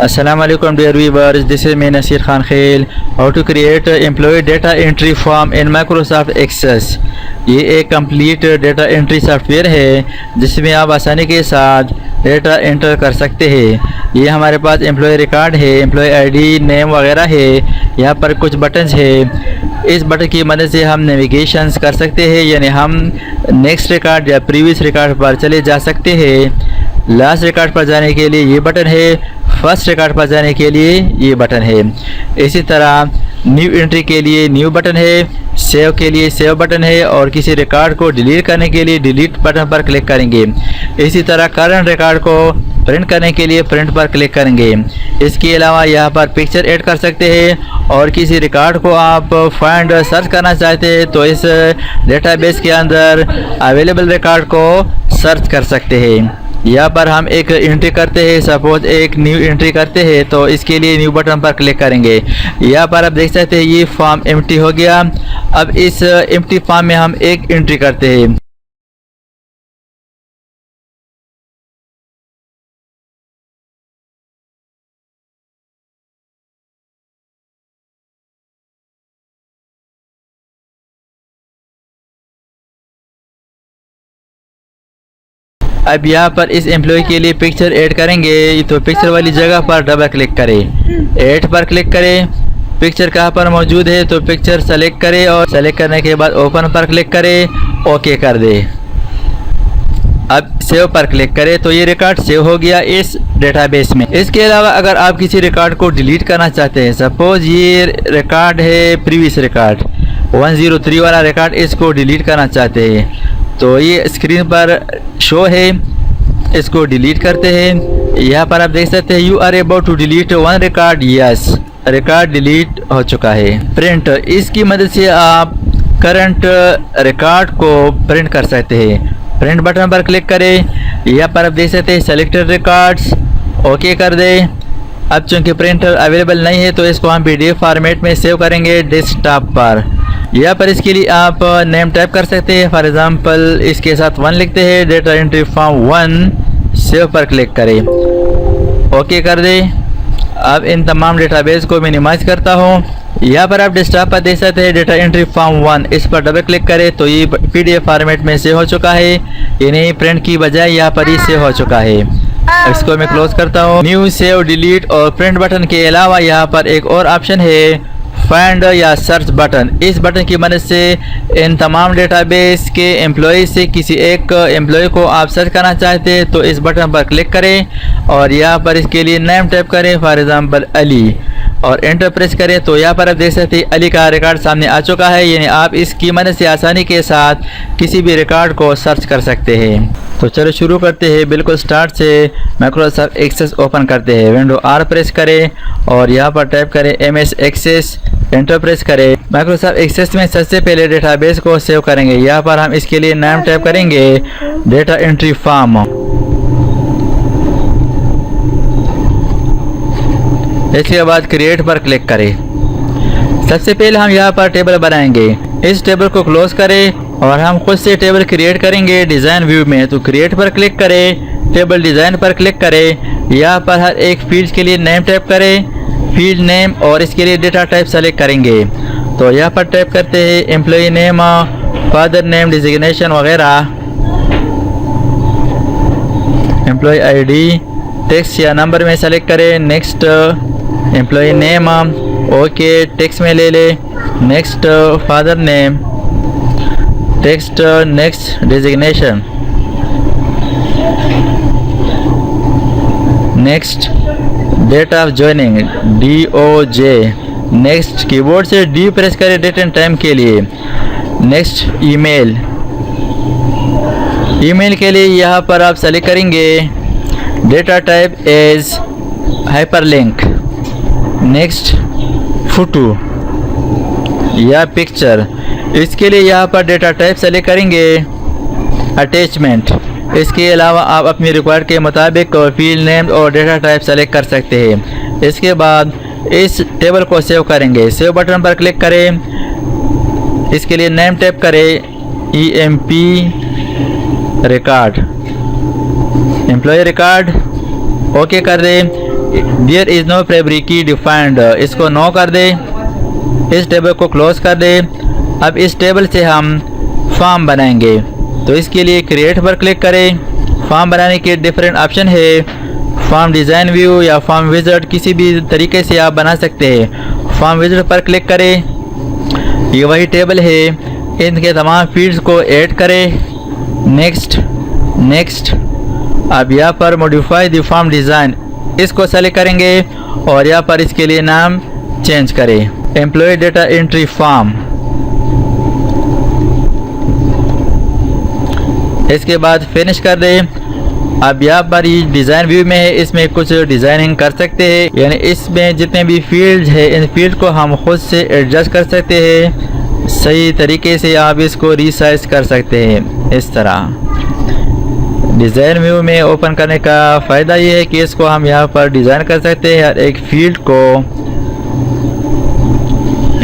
Assalamualaikum dear viewers, this is me Nasir Khan Khail. How to create employee data entry form in Microsoft Access. ये एक complete data entry software है जिसमें आप आसानी के साथ डेटा एंटर कर सकते हैं। ये हमारे पास एम्प्लॉय रिकॉर्ड है, एम्प्लॉय आईडी, नेम वगैरह है। यहाँ पर कुछ बटन्स है। इस बटन की मदद से हम नेविगेशंस कर सकते हैं, यानी हम नेक्स्ट रिकॉर्ड या प्रीवियस रिकॉर्ड पर चले जा सकते हैं। लास्ट रिकॉर्ड पर जाने के लिए ये बटन है, फर्स्ट रिकॉर्ड पर जाने के लिए ये बटन है। इसी तरह न्यू एंट्री के लिए न्यू बटन है, सेव के लिए सेव बटन है और किसी रिकॉर्ड को डिलीट करने के लिए डिलीट बटन पर क्लिक करेंगे। इसी तरह करंट रिकॉर्ड को प्रिंट करने के लिए प्रिंट पर क्लिक करेंगे। इसके अलावा यहाँ पर पिक्चर ऐड कर सकते हैं और किसी रिकॉर्ड को आप फाइंड सर्च करना चाहते हैं तो इस डेटाबेस के अंदर अवेलेबल रिकॉर्ड को सर्च कर सकते हैं। यहाँ पर हम एक एंट्री करते हैं, सपोज एक न्यू एंट्री करते हैं तो इसके लिए न्यू बटन पर क्लिक करेंगे। यहाँ पर आप देख सकते हैं ये फॉर्म एम्प्टी हो गया। अब इस एम्प्टी फॉर्म में हम एक एंट्री करते हैं। अब यहाँ पर इस एम्प्लॉय के लिए पिक्चर ऐड करेंगे तो पिक्चर वाली जगह पर डबल क्लिक करें, ऐड पर क्लिक करें। पिक्चर कहाँ पर मौजूद है तो पिक्चर सेलेक्ट करें और सेलेक्ट करने के बाद ओपन पर क्लिक करें, ओके कर दे। अब सेव पर क्लिक करें तो ये रिकॉर्ड सेव हो गया इस डेटाबेस में। इसके अलावा अगर आप किसी रिकॉर्ड को डिलीट करना चाहते हैं, सपोज ये रिकॉर्ड है प्रीवियस रिकॉर्ड 103 वाला रिकॉर्ड, इसको डिलीट करना चाहते हैं तो ये स्क्रीन पर शो है, इसको डिलीट करते हैं। यहाँ पर आप देख सकते हैं you are about to delete one record, yes record delete हो चुका है। प्रिंट, इसकी मदद से आप करंट रिकॉर्ड को प्रिंट कर सकते हैं। प्रिंट बटन पर क्लिक करें, यहाँ पर आप देख सकते हैं सेलेक्टेड रिकॉर्ड्स, ओके कर दें। अब चूंकि प्रिंटर अवेलेबल नहीं है तो इसको हम PDF फॉर्मेट में सेव करेंगे डेस्कटॉप पर। यहाँ पर इसके लिए आप नेम टाइप कर सकते हैं, फॉर एग्जांपल इसके साथ 1 लिखते हैं, डेटा एंट्री फॉर्म 1, सेव पर क्लिक करें, ओके कर दें। अब इन तमाम डेटाबेस को मिनिमाइज करता हूँ। यहाँ पर आप डेस्कटॉप पर देख सकते हैं डेटा एंट्री फॉर्म 1, इस पर डबल क्लिक करें तो ये PDF फॉर्मेट में सेव हो चुका है, यानी प्रिंट की बजाय यहाँ पर ही सेव हो चुका है। इसको मैं क्लोज करता हूँ। न्यू, सेव, डिलीट और प्रिंट बटन के अलावा यहाँ पर एक और ऑप्शन है फाइंड या सर्च बटन। इस बटन की मदद से इन तमाम डेटाबेस के एम्प्लॉय से किसी एक एम्प्लॉय को आप सर्च करना चाहते हैं तो इस बटन पर क्लिक करें और यहाँ पर इसके लिए नेम टाइप करें, फॉर एग्जांपल अली, और एंटर प्रेस करें तो यहाँ पर आप देख सकते हैं अली का रिकॉर्ड सामने आ चुका है। यानी आप इसकी मदद से आसानी के साथ किसी भी रिकॉर्ड को सर्च कर सकते हैं। तो चलो शुरू करते हैं। बिल्कुल स्टार्ट से माइक्रोसॉफ्ट एक्सेस ओपन करते हैं। विंडो R प्रेस करें और यहाँ पर टाइप करें MS एक्सेस, एंटर प्रेस करें। माइक्रोसॉफ्ट एक्सेस में सबसे पहले डेटाबेस को सेव करेंगे। यहाँ पर हम इसके लिए नाम टाइप करेंगे डेटा एंट्री फॉर्म। इसके बाद क्रिएट पर क्लिक करें। सबसे पहले हम यहाँ पर टेबल बनाएंगे। इस टेबल को क्लोज करें और हम खुद से टेबल क्रिएट करेंगे डिज़ाइन व्यू में। तो क्रिएट पर क्लिक करें, टेबल डिज़ाइन पर क्लिक करें। यहाँ पर हर एक फील्ड के लिए नेम टाइप करें, फील्ड नेम, और इसके लिए डेटा टाइप सेलेक्ट करेंगे। तो यहाँ पर टाइप करते हैं employee name, father name, designation वगैरह, एम्प्लॉय आईडी, टेक्स्ट या नंबर में सेलेक्ट करें। Next employee name, okay text में ले ले। Next father name, text. Next designation, next date of joining DOJ। Next keyboard से D प्रेस करें डेट एंड टाइम के लिए। नेक्स्ट ईमेल, ईमेल के लिए यहाँ पर आप सेलेक्ट करेंगे data type as hyperlink. Next photo या पिक्चर, इसके लिए यहाँ पर डेटा टाइप सेलेक्ट करेंगे अटैचमेंट। इसके अलावा आप अपनी रिक्वायर्ड के मुताबिक फील्ड नेम और डेटा टाइप सेलेक्ट कर सकते हैं। इसके बाद इस टेबल को सेव करेंगे। सेव बटन पर क्लिक करें। इसके लिए नेम टाइप करें EMP record, employee record, okay कर दें। There is no primary key defined, इसको नो कर दे, इस टेबल को क्लोज कर दे। अब इस टेबल से हम फॉर्म बनाएंगे, तो इसके लिए क्रिएट पर क्लिक करें। फॉर्म बनाने के डिफरेंट ऑप्शन है, फॉर्म डिज़ाइन व्यू या फॉर्म विज़ार्ड, किसी भी तरीके से आप बना सकते हैं। फॉर्म विज़ार्ड पर क्लिक करें, ये वही टेबल है, इनके तमाम फील्ड्स को ऐड करें। Next next. अब यहाँ पर मॉडिफाई द फॉर्म डिज़ाइन, इसको सेलेक्ट करेंगे और यहाँ पर इसके लिए नाम चेंज करें, एम्प्लॉय डेटा एंट्री फॉर्म। इसके बाद फिनिश कर दें। अब यहाँ पर ये डिज़ाइन व्यू में है, इसमें कुछ डिज़ाइनिंग कर सकते हैं, यानी इसमें जितने भी फील्ड है इन फील्ड को हम खुद से एडजस्ट कर सकते हैं। सही तरीके से आप इसको रीसाइज कर सकते हैं। इस तरह डिज़ाइन व्यू में ओपन करने का फ़ायदा ये है कि इसको हम यहाँ पर डिज़ाइन कर सकते हैं, हर एक फील्ड को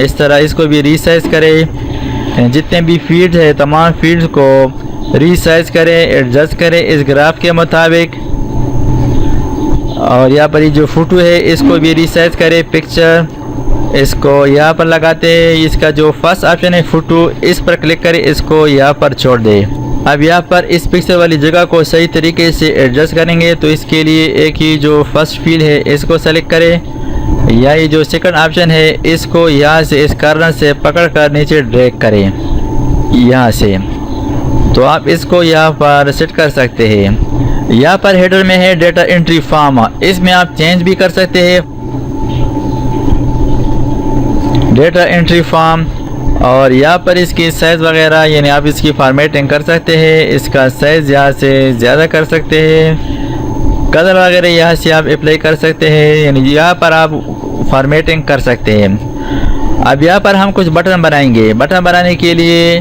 इस तरह इसको भी रीसाइज करें। जितने भी फील्ड है तमाम फील्ड को रीसाइज करें, एडजस्ट करें इस ग्राफ के मुताबिक। और यहाँ पर ये जो फोटो है इसको भी रीसाइज करें, पिक्चर इसको यहाँ पर लगाते हैं। इसका जो फर्स्ट ऑप्शन है फोटो, इस पर क्लिक करें, इसको यहाँ पर छोड़ दें। अब यहाँ पर इस पिक्चर वाली जगह को सही तरीके से एडजस्ट करेंगे, तो इसके लिए एक ही जो फर्स्ट फील्ड है इसको सेलेक्ट करें, या ये जो सेकंड ऑप्शन है इसको यहाँ से इस कॉर्नर से पकड़ कर नीचे ड्रैग करें यहाँ से, तो आप इसको यहाँ पर सेट कर सकते हैं। यहाँ पर हेडर में है डेटा एंट्री फॉर्म, इसमें आप चेंज भी कर सकते हैं डेटा एंट्री फॉर्म। और यहाँ पर इसकी साइज़ वगैरह यानी आप इसकी फॉर्मेटिंग कर सकते हैं, इसका साइज़ यहाँ से ज़्यादा कर सकते हैं, कलर वगैरह यहाँ से आप अप्लाई कर सकते हैं, यानी यहाँ पर आप फॉर्मेटिंग कर सकते हैं। अब यहाँ पर हम कुछ बटन बनाएंगे। बटन बनाने के लिए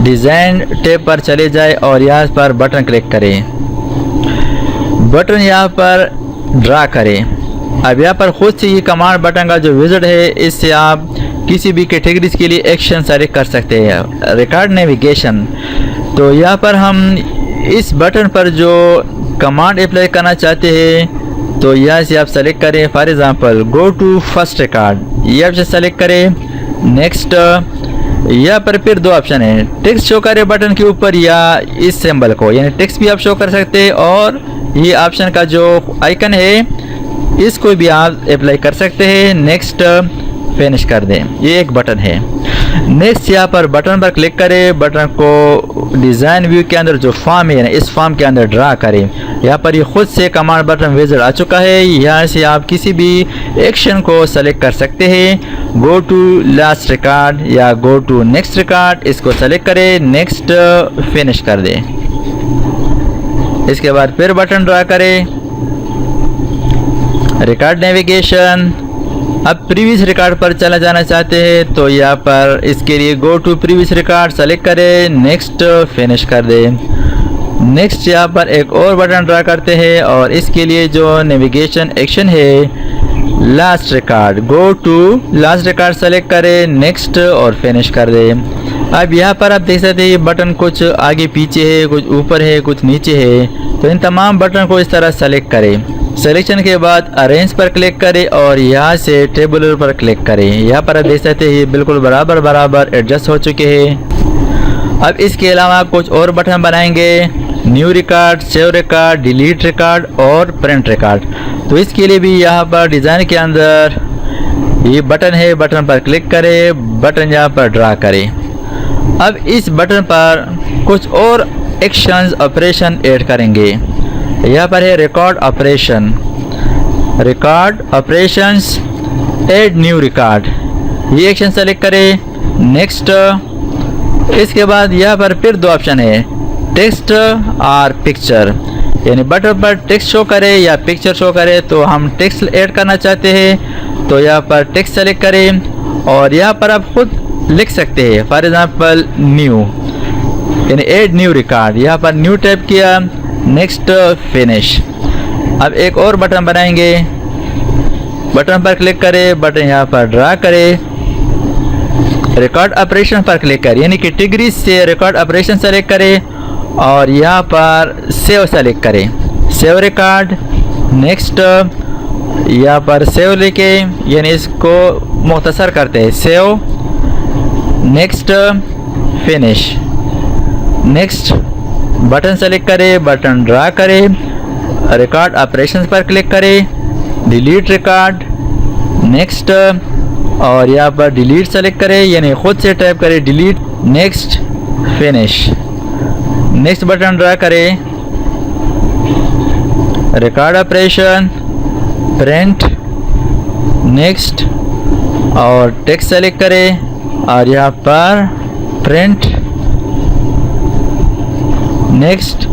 डिज़ाइन टैब पर चले जाए और यहाँ पर बटन क्लिक करें, बटन यहाँ पर ड्रा करें। अब यहाँ पर खुद से ये कमांड बटन का जो विज़ार्ड है, इससे आप किसी भी कैटेगरीज के लिए एक्शन सेलेक्ट कर सकते हैं। रिकॉर्ड नेविगेशन, तो यहाँ पर हम इस बटन पर जो कमांड अप्लाई करना चाहते हैं तो यहाँ से आप सेलेक्ट करें। For example go to first record, ये ऑप्शन सेलेक्ट करें। नेक्स्ट, यहाँ पर फिर दो ऑप्शन है, टेक्स्ट शो करें बटन के ऊपर या इस सिंबल को, यानी टेक्स्ट भी आप शो कर सकते हैं और ये ऑप्शन का जो आइकन है इसको भी आप अप्लाई कर सकते हैं। नेक्स्ट, फिनिश कर दें, ये एक बटन है। नेक्स्ट, यहाँ पर बटन पर क्लिक करें, बटन को डिज़ाइन व्यू के अंदर जो फॉर्म है इस फॉर्म के अंदर ड्रा करें। यहाँ पर ये खुद से कमांड बटन विज़ार्ड आ चुका है, यहाँ से आप किसी भी एक्शन को सेलेक्ट कर सकते हैं। गो टू लास्ट रिकॉर्ड या गो टू नेक्स्ट रिकॉर्ड, इसको सेलेक्ट करें। नेक्स्ट, फिनिश कर दें। इसके बाद फिर बटन ड्रा करें, रिकॉर्ड नेविगेशन। अब प्रीवियस रिकॉर्ड पर चला जाना चाहते हैं तो यहाँ पर इसके लिए go to previous record select करें। नेक्स्ट, फिनिश कर दें। नेक्स्ट, यहाँ पर एक और बटन ड्रा करते हैं और इसके लिए जो नेविगेशन एक्शन है last record, go to last record select करें। नेक्स्ट और फिनिश कर दें। अब यहाँ पर आप देख सकते हैं ये बटन कुछ आगे पीछे है, कुछ ऊपर है, कुछ नीचे है, तो इन तमाम बटन को इस तरह सेलेक्ट करें। सिलेक्शन के बाद अरेंज पर क्लिक करें और यहाँ से टेबुलर पर क्लिक करें। यहाँ पर आप देख सकते हैं ये बिल्कुल बराबर एडजस्ट हो चुके हैं। अब इसके अलावा कुछ और बटन बनाएंगे, new record, save record, delete record और प्रिंट रिकॉर्ड। तो इसके लिए भी यहाँ पर डिज़ाइन के अंदर ये बटन है, बटन पर क्लिक करें, बटन यहाँ पर ड्रा करें। अब इस बटन पर कुछ और एक्शंस ऑपरेशन ऐड करेंगे। यहाँ पर है record operation, record operations, add new record, ये एक्शन सेलेक्ट करें। नेक्स्ट, इसके बाद यहाँ पर फिर दो ऑप्शन है, टेक्स्ट और पिक्चर, यानी बटन पर टेक्स्ट शो करे या पिक्चर शो करे। तो हम टेक्स्ट ऐड करना चाहते हैं तो यहाँ पर टेक्स्ट सेलेक्ट करें और यहाँ पर आप खुद लिख सकते हैं। फॉर एग्जांपल न्यू, यानी ऐड न्यू रिकॉर्ड, यहाँ पर न्यू टाइप किया। Next, finish. अब एक और बटन बनाएंगे, बटन पर क्लिक करें, बटन यहाँ पर ड्रा करें, रिकॉर्ड ऑपरेशन पर क्लिक करें, यानी कैटेगरी से रिकॉर्ड ऑपरेशन सेलेक्ट करें और यहाँ पर सेव सेलेक्ट करें, सेव रिकॉर्ड। नेक्स्ट, यहाँ पर सेव लिखे, यानी इसको मुख्तसर करते हैं save, next, finish. Next button select करें, बटन ड्रा करें, रिकॉर्ड ऑपरेशंस पर क्लिक करें, डिलीट रिकॉर्ड, नेक्स्ट, और यहाँ पर डिलीट सेलेक्ट करें, यानी खुद से टाइप करें delete, next, finish. Next button draw करें, रिकॉर्ड ऑपरेशन, प्रिंट, नेक्स्ट, और टेक्स्ट सेलेक्ट करें और यहाँ पर प्रिंट, नेक्स्ट,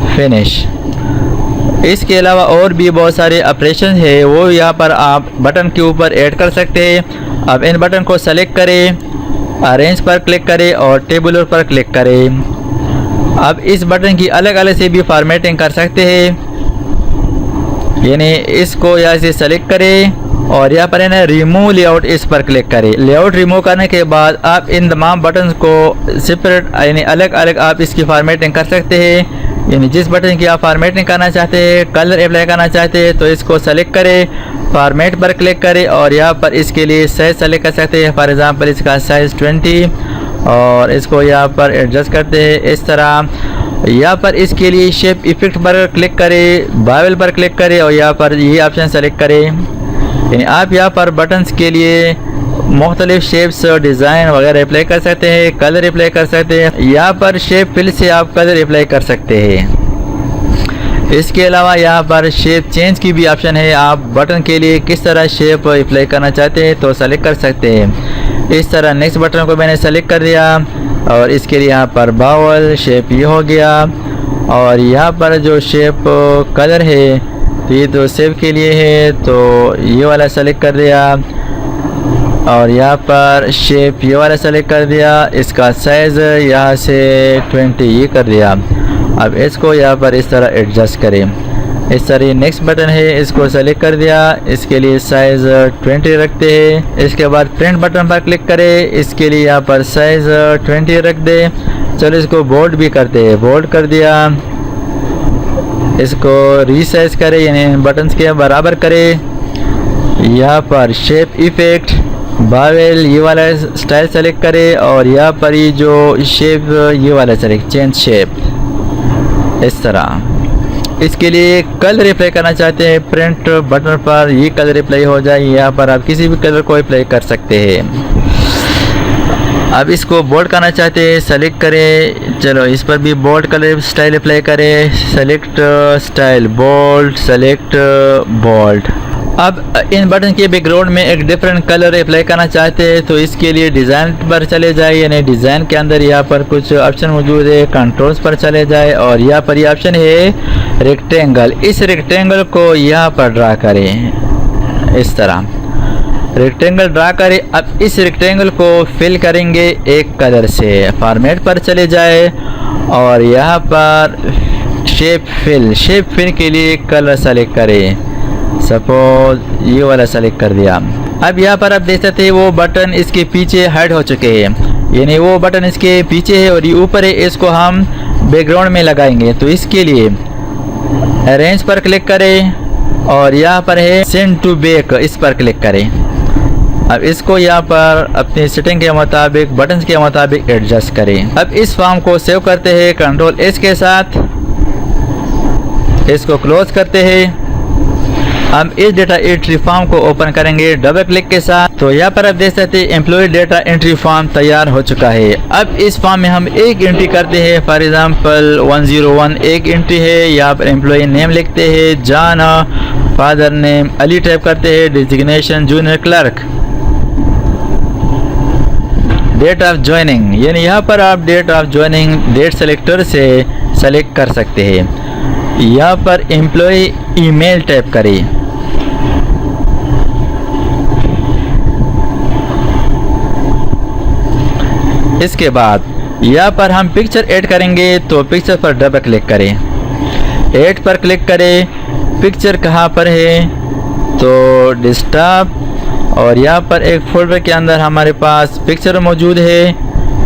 फिनिश। इसके अलावा और भी बहुत सारे ऑपरेशन है, वो यहाँ पर आप बटन के ऊपर ऐड कर सकते हैं। अब इन बटन को सेलेक्ट करें, अरेंज पर क्लिक करें और टेबुलर पर क्लिक करें। अब इस बटन की अलग अलग से भी फॉर्मेटिंग कर सकते हैं, यानी इसको यहाँ से सेलेक्ट करें और यहाँ पर है ना रिमूव लेआउट, इस पर क्लिक करें। लेआउट रिमूव करने के बाद आप इन तमाम बटन्स को सेपरेट यानी अलग अलग आप इसकी फॉर्मेटिंग कर सकते हैं। यानी जिस बटन की आप फॉर्मेटिंग करना चाहते हैं, कलर अप्लाई करना चाहते हैं, तो इसको सेलेक्ट करें, फॉर्मेट पर क्लिक करें और यहाँ पर इसके लिए साइज़ सेलेक्ट कर सकते हैं। फॉर एग्ज़ाम्पल इसका साइज़ 20 और इसको यहाँ पर एडजस्ट करते हैं इस तरह। यहाँ पर इसके लिए शेप इफेक्ट पर क्लिक करें, बावल पर क्लिक करें और यहाँ पर ये ऑप्शन सेलेक्ट करें। यानी आप यहाँ पर बटन्स के लिए मुख्तलिफ शेप्स, डिज़ाइन वगैरह अप्लाई कर सकते हैं, कलर अप्लाई कर सकते हैं। यहाँ पर शेप फिल से आप कलर अप्लाई कर सकते हैं। इसके अलावा यहाँ पर शेप चेंज की भी ऑप्शन है, आप बटन के लिए किस तरह शेप अप्लाई करना चाहते हैं तो सेलेक्ट कर सकते हैं। इस तरह नेक्स्ट बटन को मैंने सेलेक्ट कर दिया और इसके लिए यहाँ पर बावल शेप ये हो गया और यहाँ पर जो शेप कलर है तो ये तो सेव के लिए है, तो ये वाला सेलेक्ट कर दिया और यहाँ पर शेप ये वाला सेलेक्ट कर दिया। इसका साइज़ यहाँ से 20 ये कर दिया। अब इसको यहाँ पर इस तरह एडजस्ट करें। इस तरह नेक्स्ट बटन है, इसको सेलेक्ट कर दिया, इसके लिए साइज़ 20 रखते हैं। इसके बाद प्रिंट बटन पर क्लिक करें, इसके लिए यहाँ पर साइज़ 20 रख दें। चलो इसको बोल्ड भी करते हैं, बोल्ड कर दिया। इसको रीसाइज करें, यानी बटन्स के बराबर करें। यहाँ पर शेप इफेक्ट, बावेल ये वाला स्टाइल सेलेक्ट करें और यहाँ पर ये जो शेप ये वाला सेलेक्ट, चेंज शेप, इस तरह। इसके लिए कलर अप्लाई करना चाहते हैं, प्रिंट बटन पर ये कलर अप्लाई हो जाए। यहाँ पर आप किसी भी कलर को अप्लाई कर सकते हैं। अब इसको बोल्ड करना चाहते हैं, सेलेक्ट करें। चलो इस पर भी बोल्ड कलर स्टाइल अप्लाई करें, select style bold, select bold. अब इन बटन के बैकग्राउंड में एक डिफरेंट कलर अप्लाई करना चाहते हैं तो इसके लिए डिज़ाइन पर चले जाए, यानी डिज़ाइन के अंदर यहाँ पर कुछ ऑप्शन मौजूद है, कंट्रोल्स पर चले जाए और यहाँ पर ये ऑप्शन है रेक्टेंगल। इस रेक्टेंगल को यहाँ पर ड्रा करें, इस तरह रेक्टेंगल ड्रा करें। अब इस रेक्टेंगल को फिल करेंगे एक कलर से। फॉर्मेट पर चले जाए और यहाँ पर शेप फिल के लिए कलर सेलेक्ट करें। सपोज ये वाला सेलेक्ट कर दिया। अब यहाँ पर आप देख सकते हैं वो बटन इसके पीछे हाइड हो चुके हैं, यानी वो बटन इसके पीछे है और ये ऊपर है, इसको हम बैकग्राउंड में लगाएंगे। तो इसके लिए अरेंज पर क्लिक करें और यहाँ पर है सेंड टू बैक, इस पर क्लिक करें। अब इसको यहाँ पर अपनी सेटिंग के मुताबिक, बटन्स के मुताबिक एडजस्ट करें। अब इस फॉर्म को सेव करते हैं कंट्रोल एस के साथ, इसको क्लोज करते हैं। हम इस डेटा एंट्री फॉर्म को ओपन करेंगे डबल क्लिक के साथ। तो यहाँ पर आप देख सकते हैं एम्प्लॉय डेटा एंट्री फॉर्म तैयार हो चुका है। अब इस फॉर्म में हम एक एंट्री करते हैं, फॉर एग्जांपल 101 एक एंट्री है। यहाँ पर एम्प्लॉय नेम लिखते हैं John, father name Ali type करते हैं, designation junior clerk, date of joining, यानी यहाँ पर आप date of joining date selector से सेलेक्ट कर सकते हैं। यहाँ पर एम्प्लॉय ईमेल टाइप करें। इसके बाद यहाँ पर हम पिक्चर ऐड करेंगे, तो पिक्चर पर डबल क्लिक करें, ऐड पर क्लिक करें। पिक्चर कहाँ पर है तो डेस्कटॉप, और यहाँ पर एक फोल्डर के अंदर हमारे पास पिक्चर मौजूद है।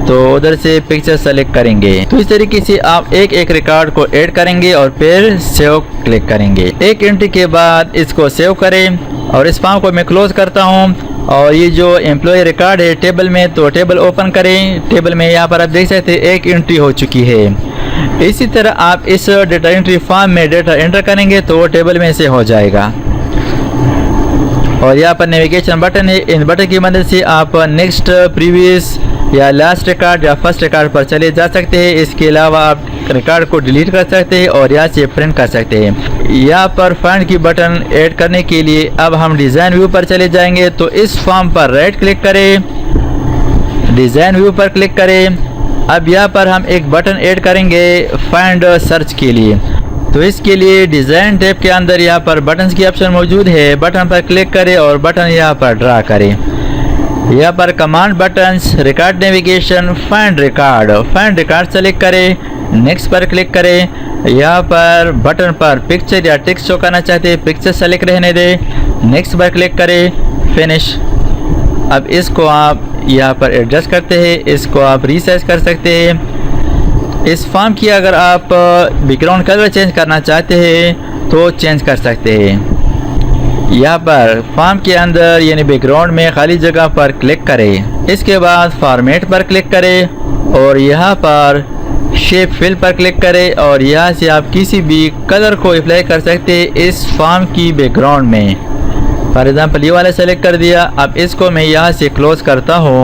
तो उधर से पिक्चर सेलेक्ट करेंगे। तो इस तरीके से आप एक एक रिकॉर्ड को ऐड करेंगे और फिर सेव क्लिक करेंगे। एक एंट्री के बाद इसको सेव करें और इस फॉर्म को मैं क्लोज करता हूँ। और ये जो एम्प्लॉय रिकॉर्ड है टेबल में, तो टेबल ओपन करें। टेबल में यहाँ पर आप देख सकते हैं एक एंट्री हो चुकी है। इसी तरह आप इस डेटा एंट्री फॉर्म में डेटा एंटर करेंगे तो वो टेबल में से हो जाएगा। और यहाँ पर नेविगेशन बटन है, इन बटन की मदद से आप नेक्स्ट, प्रीवियस या लास्ट रिकॉर्ड या फर्स्ट रिकॉर्ड पर चले जा सकते हैं। इसके अलावा आप रिकॉर्ड को डिलीट कर सकते हैं और यहाँ से प्रिंट कर सकते हैं। यहाँ पर फाइंड की बटन ऐड करने के लिए अब हम डिज़ाइन व्यू पर चले जाएंगे। तो इस फॉर्म पर राइट क्लिक करें, डिज़ाइन व्यू पर क्लिक करें। अब यहाँ पर हम एक बटन ऐड करेंगे फाइंड सर्च के लिए। तो इसके लिए डिज़ाइन टैब के अंदर यहाँ पर बटन्स की ऑप्शन मौजूद है। बटन पर क्लिक करें और बटन यहाँ पर ड्रा करें। यहाँ पर command buttons, record navigation, find record select करें, नेक्स्ट पर क्लिक करें। यहाँ पर बटन पर पिक्चर या टेक्स्ट शो करना चाहते हैं, पिक्चर सेलेक्ट रहने दें, नेक्स्ट पर क्लिक करें, फिनिश। अब इसको आप यहाँ पर एडजस्ट करते हैं, इसको आप रीसाइज कर सकते हैं। इस फॉर्म की अगर आप बैकग्राउंड कलर चेंज करना चाहते हैं तो चेंज कर सकते हैं। यहाँ पर फॉर्म के अंदर यानी बैकग्राउंड में खाली जगह पर क्लिक करें। इसके बाद फॉर्मेट पर क्लिक करें और यहाँ पर शेप फिल पर क्लिक करें और यहाँ से आप किसी भी कलर को अप्लाई कर सकते हैं इस फॉर्म की बैकग्राउंड में। फॉर एग्जांपल ये वाला सेलेक्ट कर दिया। अब इसको मैं यहाँ से क्लोज करता हूँ,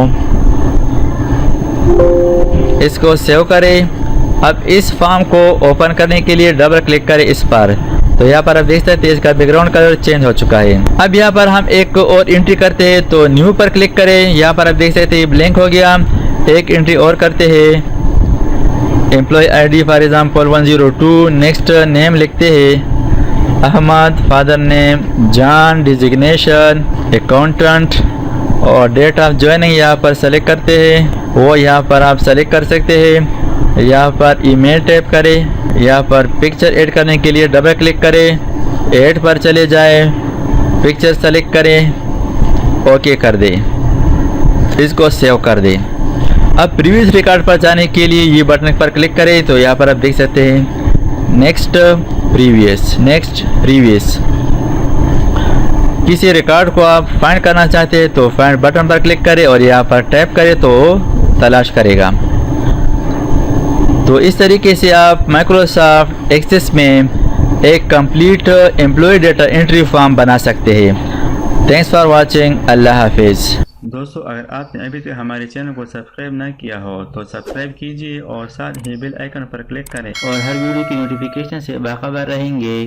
इसको सेव करें। अब इस फॉर्म को ओपन करने के लिए डबल क्लिक करें इस पर। तो यहाँ पर आप देख सकते हैं इसका बैकग्राउंड कलर चेंज हो चुका है। अब यहाँ पर हम एक और एंट्री करते हैं तो न्यू पर क्लिक करें। यहाँ पर आप देख सकते हैं ब्लैंक हो गया। एक एंट्री और करते हैं, employee ID for example 102, next name लिखते हैं Ahmad, father name Jan, designation accountant और डेट ऑफ ज्वाइनिंग यहाँ पर सेलेक्ट करते हैं, वो यहाँ पर आप सेलेक्ट कर सकते हैं। यहाँ पर ईमेल टाइप करें, यहाँ पर पिक्चर ऐड करने के लिए डबल क्लिक करें, ऐड पर चले जाएं, पिक्चर सेलेक्ट करें, ओके कर दें, इसको सेव कर दें। अब प्रीवियस रिकॉर्ड पर जाने के लिए ये बटन पर क्लिक करें। तो यहाँ पर आप देख सकते हैं नेक्स्ट प्रीवियस। किसी रिकॉर्ड को आप फाइंड करना चाहते हैं तो फाइंड बटन पर क्लिक करें और यहाँ पर टैप करें तो तलाश करेगा। तो इस तरीके से आप माइक्रोसॉफ्ट एक्सेस में एक complete employee data entry form बना सकते हैं। थैंक्स फॉर वाचिंग, अल्लाह हाफिज़। दोस्तों, अगर आपने अभी तक हमारे चैनल को सब्सक्राइब ना किया हो तो सब्सक्राइब कीजिए और साथ ही बेल आइकन पर क्लिक करें और हर वीडियो की नोटिफिकेशन से बाखबर रहेंगे।